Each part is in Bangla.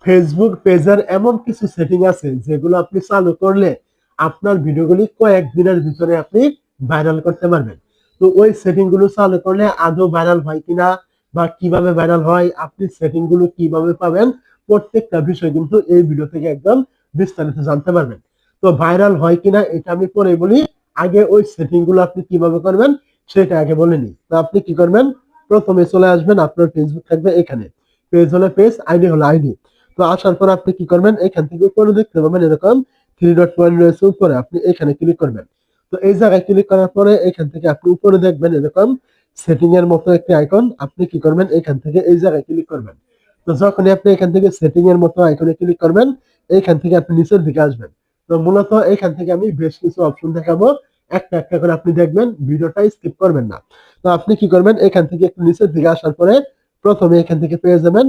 ফেসবুক পেজের এমন কিছু সেটিং আছে যেগুলো আপনি চালু করলে আপনার ভিডিওগুলি কয়েকদিনের ভিতরে আপনি ভাইরাল করতে পারবেন। তো ওই সেটিং গুলো চালু করলে আদৌ ভাইরাল হয় কিনা বা কিভাবে ভাইরাল হয়, আপনি সেটিং গুলো কিভাবে পাবেন, প্রত্যেকটা বিষয় কিন্তু এই ভিডিও থেকে একদম বিস্তারিত জানতে পারবেন। তো ভাইরাল হয় কিনা এটা আমি পরে বলি, আগে ওই সেটিং গুলো আপনি কিভাবে করবেন সেটা আগে বলে নিই। তো আপনি কি করবেন, প্রথমে চলে আসবেন, আপনার ফেসবুক থাকবে এখানে, পেজ হলে পেজ, আইডি হলো আইডি। তো আসার পর আপনি কি করবেন, এখান থেকে উপরে দেখতে পাবেন এরকম থ্রি ডট পয়েন্ট রয়েছে উপরে, আপনি এখানে ক্লিক করবেন। তো এই জায়গায় ক্লিক করার পরে এখান থেকে আপনি উপরে দেখবেন এরকম সেটিং এর মতো একটি আইকন, আপনি কি করবেন এখান থেকে এই জায়গায় ক্লিক করবেন। তো যখনই আপনি এখান থেকে সেটিং এর মতো আইকনে ক্লিক করবেন, এইখান থেকে আপনি নিচের দিকে আসবেন। তো মূলত এখান থেকে আমি বেশ কিছু অপশন দেখাবো, একটা একটা করে আপনি দেখবেন, ভিডিওটা স্কিপ করবেন না। তো আপনি কি করবেন, এখান থেকে একটু নিচের দিকে আসার পরে প্রথমে এখান থেকে পেয়ে যাবেন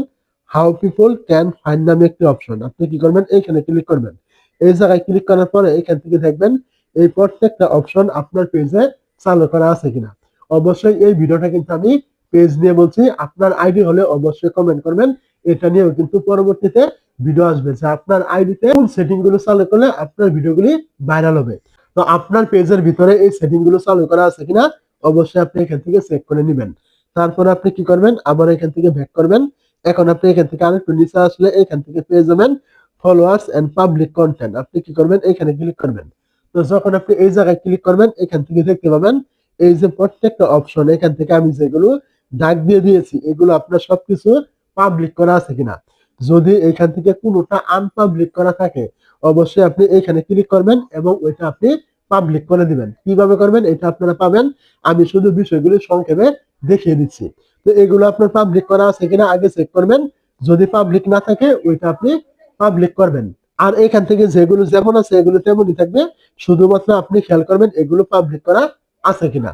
হাউ পিপল ক্যান ফাইন্ড নামে একটি অপশন, আপনি কি করবেন এখানে ক্লিক করবেন। এই জায়গায় ক্লিক করার পরে এখান থেকে দেখবেন এই প্রত্যেকটা অপশন আপনার পেজে চালু করা আছে কিনা। অবশ্যই এই ভিডিওটা কিন্তু আমি পেজ নিয়ে বলছি, আপনার আইডি হলে অবশ্যই কমেন্ট করবেন, এটা নিয়েও কিন্তু পরবর্তীতে ভিডিও আসবে যে আপনার আইডিতে কোন সেটিং গুলো চালু করলে আপনার ভিডিওগুলি ভাইরাল হবে। তো আপনার পেজের ভিতরে এই সেটিং গুলো চালু করা আছে কিনা অবশ্যই আপনি এখান থেকে চেক করে নেবেন। তারপরে আপনি কি করবেন, আবার এখান থেকে ব্যাক করবেন। এখন আপনি এখান থেকে আরেকটু নিচে আসলে এখান থেকে পেয়ে যাবেন ফলোয়ার্স এন্ড পাবলিক কন্টেন্ট, আপনি কি করবেন এখানে ক্লিক করবেন। তো যখন আপনি এই জায়গায় ক্লিক করবেন এখান থেকে দেখতে পাবেন এই যে প্রত্যেকটা অপশন এখান থেকে আমি যেগুলো দাগ দিয়ে দিয়েছি এগুলো আপনার সবকিছু পাবলিক করা আছে কিনা। যদি এখান থেকে কোনোটা আনপাবলিক করা থাকে অবশ্যই আপনি এখানে ক্লিক করবেন এবং ওইটা আপনি পাবলিক করে দিবেন। কিভাবে করবেন এটা আপনারা পাবেন, আমি শুধু বিষয়গুলো সংক্ষেপে দেখিয়ে দিচ্ছি। তো এগুলো আপনার পাবলিক করা আছে কিনা আগে চেক করবেন, যদি পাবলিক না থাকে ওইটা আপনি পাবলিক করবেন। আর এখান থেকে যেগুলো যেমন আছে এগুলো তেমনই থাকবে, শুধুমাত্র আপনি খেয়াল করবেন এগুলো পাবলিক করা আছে কিনা।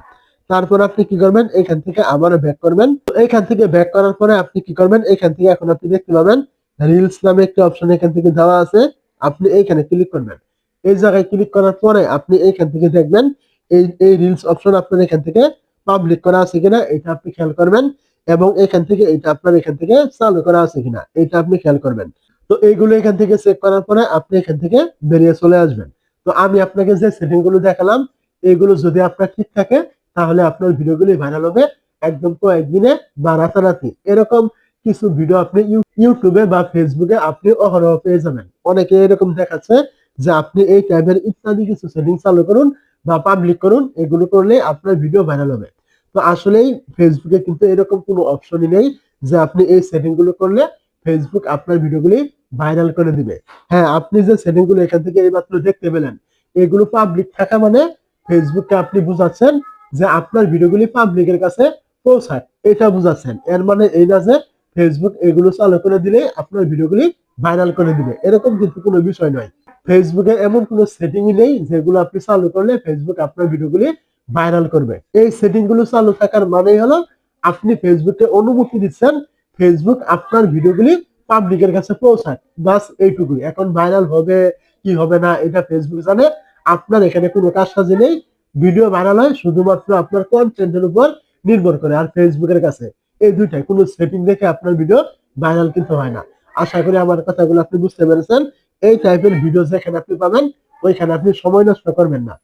তারপর আপনি কি করবেন, এখান থেকে আবারও ব্যাক করবেন। তো এখান থেকে ব্যাক করার পরে আপনি কি করবেন, এখান থেকে এখন আপনি দেখতে পাবেন রিলস নামে একটি অপশন এখান থেকে দেওয়া আছে, আপনি এইখানে ক্লিক করবেন। এই জায়গায় ক্লিক করার পরে আপনি এইখান থেকে দেখবেন এই এই রিলস অপশন আপনার এখান থেকে পাবলিক করা আছে কিনা এটা আপনি খেয়াল করবেন, এবং এখান থেকে এটা আপনার এখান থেকে চালু করা আছে কিনা এটা আপনি খেয়াল করবেন। তো এইগুলো এখান থেকে চেক করার পরে আপনি এখান থেকে বেরিয়ে চলে আসবেন। তো আমি আপনাকে যে সেটিং গুলো দেখালাম এগুলো যদি আপনার ঠিক থাকে তাহলে আপনার ভিডিওগুলি ভাইরাল হবে একদম কয়েকদিনে বা রাতারাতি। এরকম কিছু ভিডিও আপনি ইউটিউবে বা ফেসবুকে আপনি অহরহ পেয়ে যাবেন। অনেকে এরকম দেখাচ্ছে যে আপনি এই টাইপের ইত্যাদি কিছু সেটিং চালু করুন বা পাবলিক করুন, এগুলো করলে আপনার ভিডিও ভাইরাল হবে। তো আসলেই ফেসবুকে কিন্তু এরকম কোনো অপশনই নেই যে আপনি এই সেটিং গুলো করলে ফেসবুক আপনার ভিডিওগুলি ভাইরাল করে দিবে। হ্যাঁ, আপনি যে সেটিং গুলো এখান থেকে এইমাত্র দেখতে পেলেন এগুলো পাবলিক থাকা মানে ফেসবুককে আপনি বুঝাচ্ছেন যে আপনার ভিডিওগুলি পাবলিকের কাছে পৌঁছায়, এটা বুঝাচ্ছেন। এর মানে এই না যে ফেসবুক এগুলো চালু করে দিলে আপনার ভিডিওগুলি ভাইরাল করে দিবে, এরকম কিন্তু কোনো বিষয় নয়। ফেসবুকে এমন কোনো সেটিংই নেই যেগুলো আপনি চালু করলে ফেসবুক আপনার ভিডিওগুলি ভাইরাল করবে। এই সেটিং গুলো চালু থাকার মানেই হলো আপনি ফেসবুককে অনুমতি দিচ্ছেন ফেসবুক আপনার ভিডিওগুলি পাবলিকের কাছে পৌঁছায়, বাস এইটুকুই। এখন ভাইরাল হবে কি হবে না এটা ফেসবুক জানে, আপনার এখানে কোনো কারসাজি নেই। ভিডিও ভাইরাল হয় শুধুমাত্র আপনার কন্টেন্টের উপর নির্ভর করে আর ফেসবুকের কাছে, এই দুইটাই। কোনো সেটিং দেখে আপনার ভিডিও ভাইরাল কিন্তু হয় না। আশা করি আমার কথাগুলো আপনি বুঝতে পেরেছেন। এই টাইপের ভিডিও যেখানে আপনি পাবেন ওইখানে আপনি সময় নষ্ট করবেন না।